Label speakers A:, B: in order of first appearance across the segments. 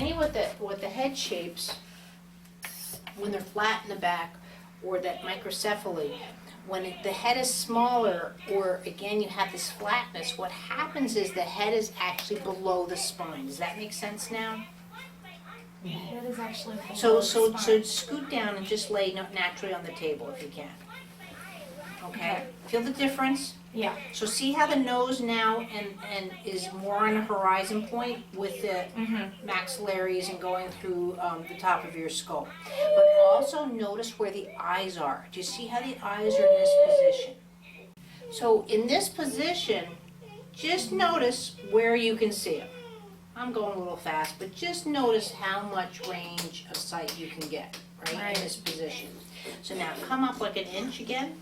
A: many with the head shapes, when they're flat in the back, or that microcephaly, when the head is smaller, or again you have this flatness, what happens is the head is actually below the spine. Does that make sense now?
B: That is actually
A: So scoot down and just lay naturally on the table if you can. Okay? Feel the difference?
B: Yeah.
A: So see how the nose now and is more on a horizon point with the maxillaries and going through the top of your skull. But also notice where the eyes are. Do you see how the eyes are in this position? So in this position, just notice where you can see them. I'm going a little fast, but just notice how much range of sight you can get, right, in this position. So now come up like an inch again.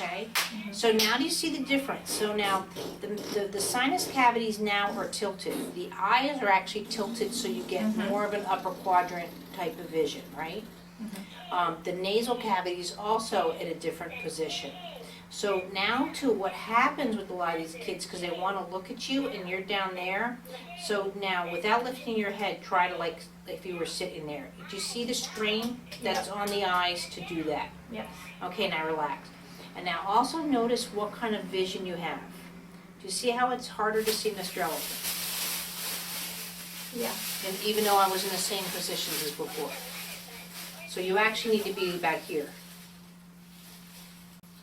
A: Okay, so now do you see the difference? So now the sinus cavities now are tilted. The eyes are actually tilted so you get more of an upper quadrant type of vision, right? The nasal cavity is also in a different position. So now too, what happens with a lot of these kids, because they want to look at you and you're down there, so now without lifting your head, try to like if you were sitting there. Do you see the strain that's on the eyes to do that?
B: Yes.
A: Okay, now relax. And now also notice what kind of vision you have. Do you see how it's harder to see Mr. Elephant?
B: Yeah.
A: And even though I was in the same position as before. So you actually need to be back here.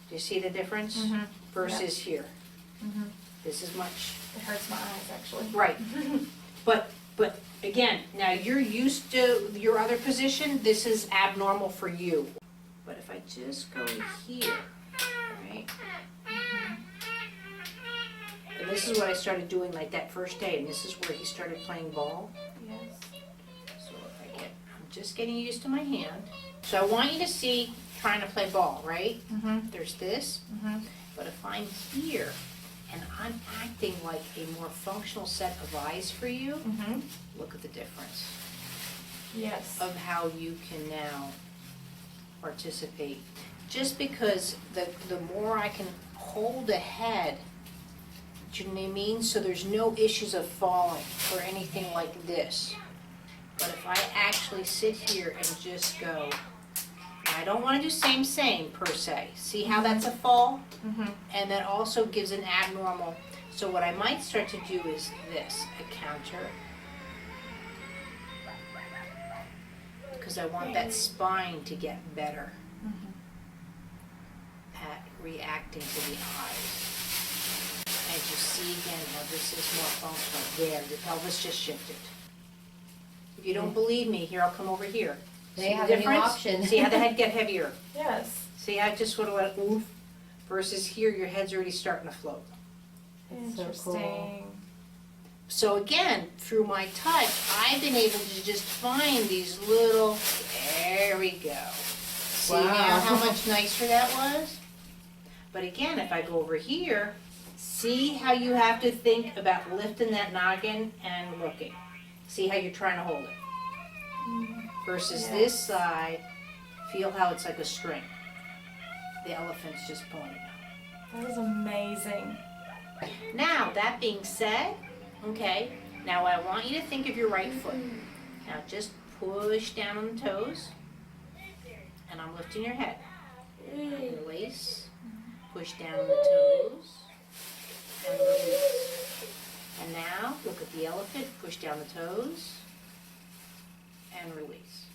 A: Do you see the difference? Versus here. This is much.
B: It hurts my eyes actually.
A: Right. But again, now you're used to your other position. This is abnormal for you. But if I just go here, right? And this is what I started doing like that first day, and this is where he started playing ball.
B: Yes.
A: So if I'm just getting used to my hand. So I want you to see trying to play ball, right? There's this, but if I'm here and I'm acting like a more functional set of eyes for you, look at the difference.
B: Yes.
A: Of how you can now participate. Just because the more I can hold the head, do you know what I mean? So there's no issues of falling or anything like this. But if I actually sit here and just go, I don't want to do same per se. See how that's a fall? And that also gives an abnormal. So what I might start to do is this, a counter. Because I want that spine to get better at reacting to the eyes. And you see again how this is more functional. There, the pelvis just shifted. If you don't believe me, here, I'll come over here.
C: They
A: See
C: have
A: the
C: a new
A: difference?
C: option.
A: See how the head get heavier?
B: Yes.
A: See how I just sort of let oof, versus here your head's already starting to float.
B: Interesting.
A: So again, through my touch, I've been able to just find these little, there we go. See now how much nicer that was? But again, if I go over here, see how you have to think about lifting that noggin and looking. See how you're trying to hold it. Versus this side, feel how it's like a string. The elephant's just pulling it out.
B: That is amazing.
A: Now, that being said, okay, now I want you to think of your right foot. Now just push down on the toes, and I'm lifting your head. Release, push down on the toes, and release. And now, look at the elephant, push down the toes, and release.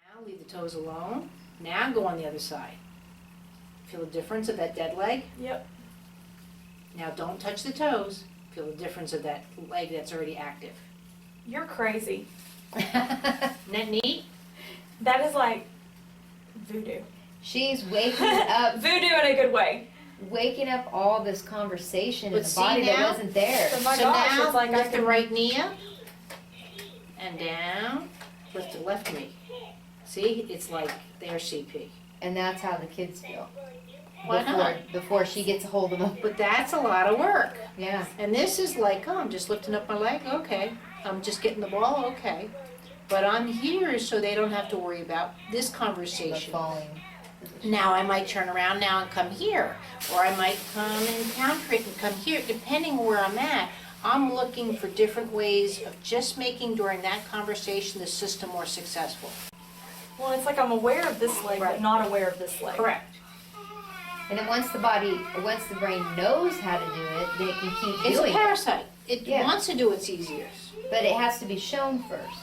A: Now leave the toes alone. Now go on the other side. Feel the difference of that dead leg?
B: Yep.
A: Now don't touch the toes. Feel the difference of that leg that's already active.
B: You're crazy.
A: Isn't that neat?
B: That is like voodoo.
C: She's waking up,
B: Voodoo in a good way.
C: waking up all this conversation in
A: But
C: the
A: see
C: body that
A: now?
C: wasn't there.
B: So my
A: So
B: gosh,
A: now
B: it's like I
A: lift the
B: can
A: right knee up and down. Lift the left knee. See, it's like their CP.
C: And that's how the kids feel.
A: Why not?
C: Before she gets a hold of them.
A: But that's a lot of work.
C: Yeah.
A: And this is like, oh, I'm just lifting up my leg, okay. I'm just getting the ball, okay. But I'm here so they don't have to worry about this
C: The
A: conversation.
C: falling.
A: Now I might turn around now and come here, or I might come and counter it and come here, depending where I'm at. I'm looking for different ways of just making during that conversation the system more successful.
B: Well, it's like I'm aware of this leg,
A: Right.
B: but not aware of this leg.
A: Correct.
C: And then once the brain knows how to do it, then it can keep
A: It's a
C: doing it.
A: parasite. It
C: Yeah.
A: wants to do its easiest.
C: But it has to be shown first.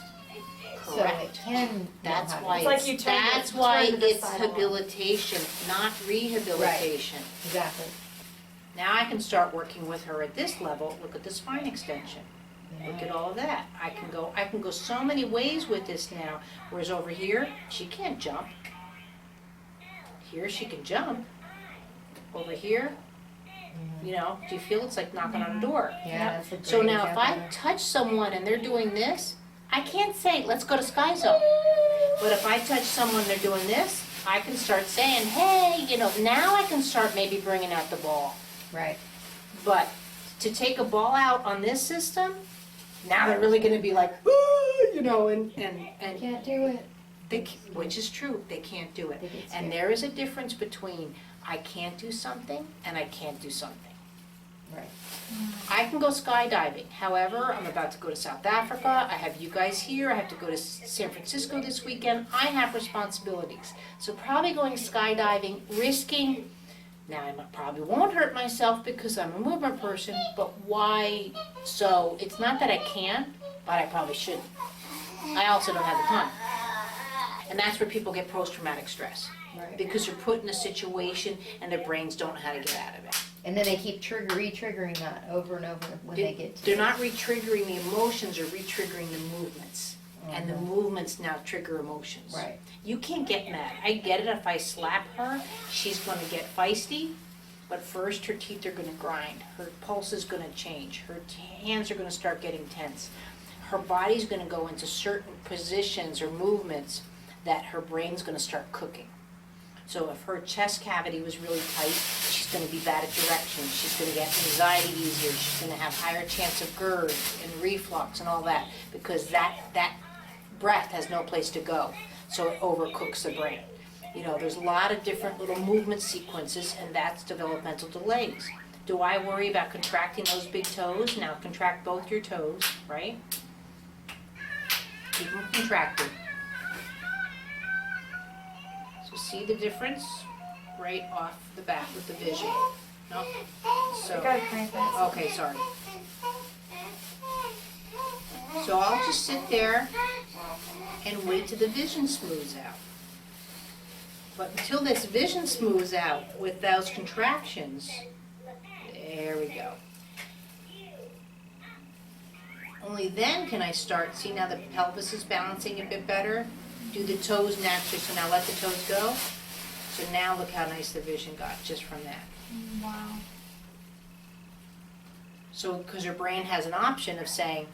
C: So it
A: Correct.
C: can.
A: That's
C: know how to
A: why
C: do
B: It's
C: it.
B: like you turn
A: that's
B: the-
A: why
B: turn to this
A: it's
B: side a lot.
A: habilitation, not rehabilitation.
C: Exactly.
A: Now I can start working with her at this level. Look at the spine extension. Look at all of that. I can go so many ways with this now. Whereas over here, she can't jump. Here she can jump. Over here, you know, do you feel it's like knocking on a door?
C: Yeah, that's a great
A: So now if
C: example.
A: I touch someone and they're doing this, I can't say, let's go to Sky Zone. But if I touch someone, they're doing this, I can start saying, hey, you know, now I can start maybe bringing out the ball.
C: Right.
A: But to take a ball out on this system, now they're really gonna be like, "Ah," you know, and
C: Can't do it.
A: which is true, they can't do it.
C: They get
A: And
C: scared.
A: there is a difference between I can't do something and I can't do something.
C: Right.
A: I can go skydiving. However, I'm about to go to South Africa. I have you guys here. I have to go to San Francisco this weekend. I have responsibilities. So probably going skydiving, risking. Now I probably won't hurt myself because I'm a movement person, but why? So it's not that I can't, but I probably shouldn't. I also don't have the time. And that's where people get post-traumatic stress.
C: Right.
A: Because they're put in a situation and their brains don't know how to get out of it.
C: And then they keep re-triggering that over and over when they get to
A: They're not re-triggering the emotions or re-triggering the movements. And the
C: Mhm.
A: movements now trigger emotions.
C: Right.
A: You can't get mad. I get it, if I slap her, she's gonna get feisty, but first her teeth are gonna grind. Her pulse is gonna change. Her hands are gonna start getting tense. Her body's gonna go into certain positions or movements that her brain's gonna start cooking. So if her chest cavity was really tight, she's gonna be bad at direction, she's gonna get anxiety easier, she's gonna have higher chance of GERD and reflux and all that, because that breath has no place to go, so it overcooks the brain. You know, there's a lot of different little movement sequences, and that's developmental delays. Do I worry about contracting those big toes? Now contract both your toes, right? Keep them contracted. So see the difference right off the bat with the vision. No?
B: You
A: So,
B: gotta crank that.
A: okay, sorry. So I'll just sit there and wait till the vision smooths out. But until this vision smooths out with those contractions, there we go. Only then can I start, see now the pelvis is balancing a bit better, do the toes naturally, so now let the toes go. So now look how nice the vision got just from that.
B: Wow.
A: So, because your brain has an option of saying,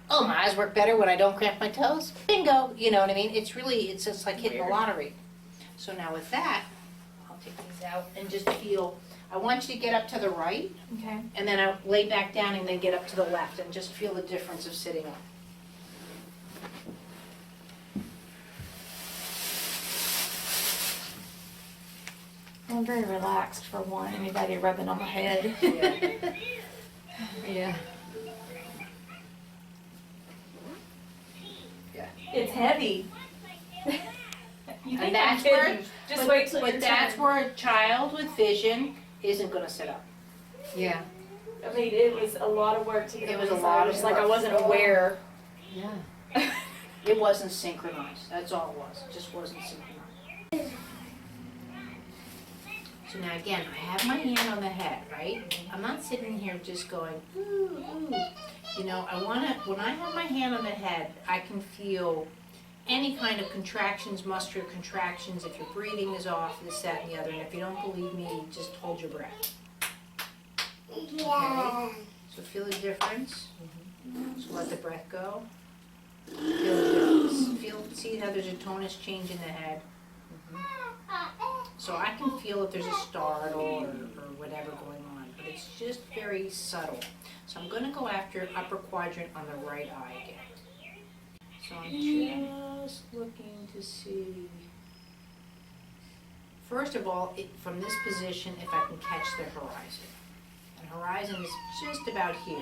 A: oh, my eyes work better when I don't cramp my toes. Bingo, you know what I mean? It's really, it's just like hitting the
B: Weird.
A: lottery. So now with that, I'll take these out and just feel, I want you to get up to the right,
B: Okay.
A: and then I lay back down and then get up to the left, and just feel the difference of sitting up.
B: I'm very relaxed for one. Anybody rubbing on my head?
A: Yeah.
B: Yeah. It's heavy. You think
A: And that's
B: I'm
A: where,
B: kidding. Just wait till
A: but
B: your
A: that's
B: turn.
A: where a child with vision isn't gonna sit up.
C: Yeah.
B: I mean, it was a lot of work to get
A: It was a
B: this
A: lot
B: out.
A: of
B: It's like I
A: work.
B: wasn't aware.
C: Yeah.
A: It wasn't synchronized, that's all it was, it just wasn't synchronized. So now again, I have my hand on the head, right? I'm not sitting here just going, ooh, ooh. You know, I wanna, when I have my hand on the head, I can feel any kind of contractions, muscular contractions, if your breathing is off, this, that, and the other, and if you don't believe me, just hold your breath. Okay? So feel the difference. So let the breath go. Feel the difference. See how there's a tonus change in the head. So I can feel if there's a startle or whatever going on, but it's just very subtle. So I'm going to go after upper quadrant on the right eye again. So I'm just looking to see. First of all, from this position, if I can catch the horizon. And horizon is just about here.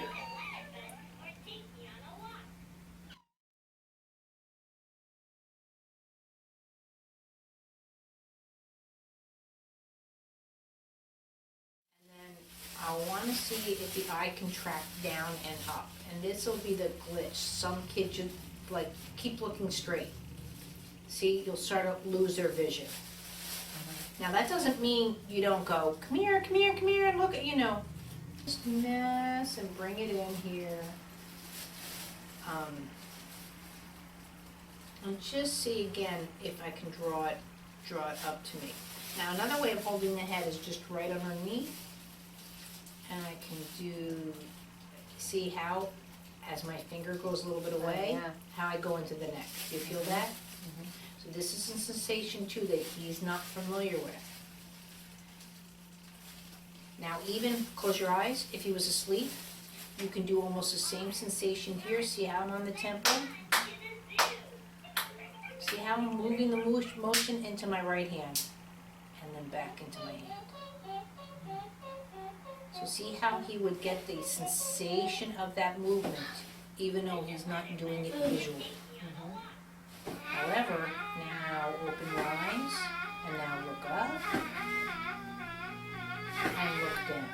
A: And then I want to see if the eye can track down and up. And this will be the glitch. Some kids should like keep looking straight. See, you'll start to lose their vision. Now that doesn't mean you don't go, come here, come here, come here, and look at, just mess and bring it in here. And just see again if I can draw it up to me. Now another way of holding the head is just right underneath. And I can do, see how, as my finger goes a little bit away, how I go into the neck. Do you feel that? So this is a sensation too that he's not familiar with. Now even, close your eyes, if he was asleep, you can do almost the same sensation here. See how I'm on the temple? See how I'm moving the motion into my right hand and then back into my hand. So see how he would get the sensation of that movement even though he's not doing it visually. However, now open your eyes and now look up and look down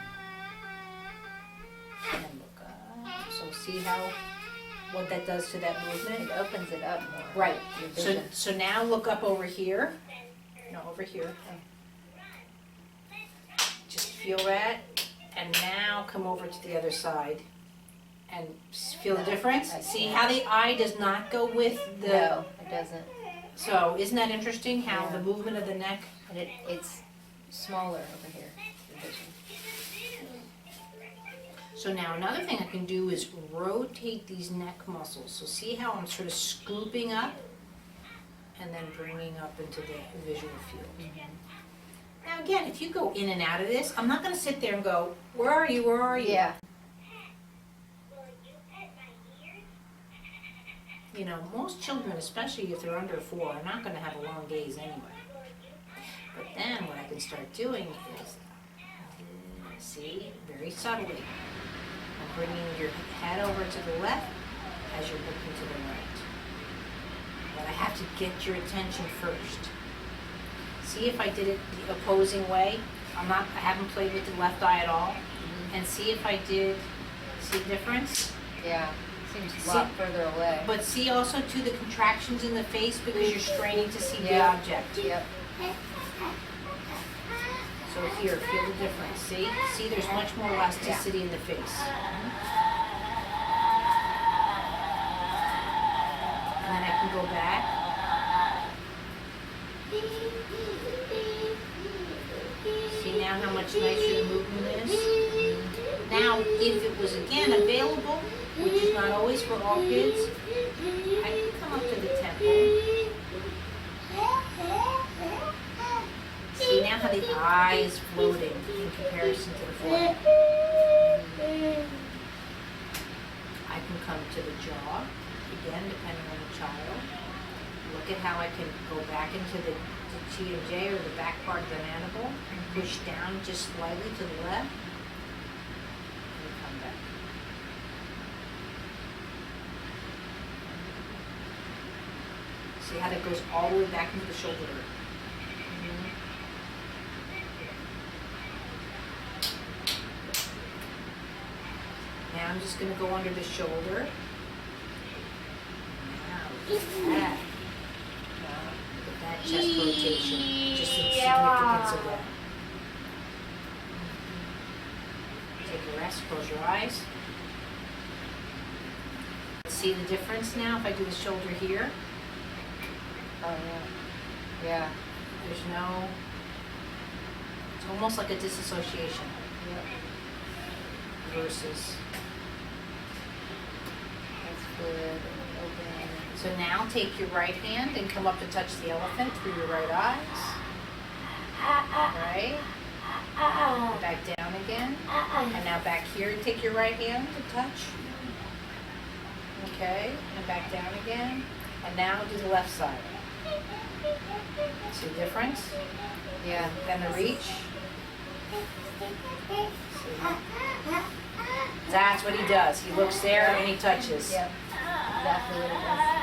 A: and look up. So see what that does to that movement?
C: It opens it up more.
A: Right.
C: Your vision.
A: So now look up over here. No, over here. Just feel that, and now come over to the other side. And feel the difference? See how the eye does not go with the...
C: No, it doesn't.
A: So isn't that interesting how
C: Yeah.
A: the movement of the neck...
C: And it's smaller over here, the vision.
A: So now another thing I can do is rotate these neck muscles. So see how I'm sort of scooping up and then bringing up into the visual field. Now again, if you go in and out of this, I'm not going to sit there and go, where are you, where are you?
C: Yeah.
A: Most children, especially if they're under 4, are not going to have a long gaze anyway. But then what I can start doing is, see, very subtly, I'm bringing your head over to the left as you're looking to the right. But I have to get your attention first. See if I did it the opposing way. I haven't played with the left eye at all. And see if I did, see the difference?
C: Yeah. Seems a lot further away.
A: But see also too the contractions in the face because you're straining to see the object.
C: Yep.
A: So here, feel the difference. See, there's much more elasticity in the face. And then I can go back. See now how much nicer the movement is? Now, if it was again available, which is not always for all kids, I can come up to the temple. See now how the eye is floating in comparison to the forehead. I can come to the jaw, again depending on the child. Look at how I can go back into the T and J or the back part of the mandible and push down just slightly to the left. And come back. See how that goes all the way back into the shoulder. Now I'm just going to go under the shoulder. Now look at that. Look at that chest rotation. Just the significance of that. Take a rest, close your eyes. See the difference now if I do the shoulder here?
C: Oh, yeah. Yeah.
A: There's no, it's almost like a disassociation versus.
C: That's good. Open.
A: So now take your right hand and come up to touch the elephant through your right eyes. Right? Back down again. And now back here, take your right hand to touch. Okay, and back down again. And now do the left side. See the difference?
C: Yeah.
A: Then the reach. See? That's what he does. He looks there and he touches.
C: Yep. Exactly what it is.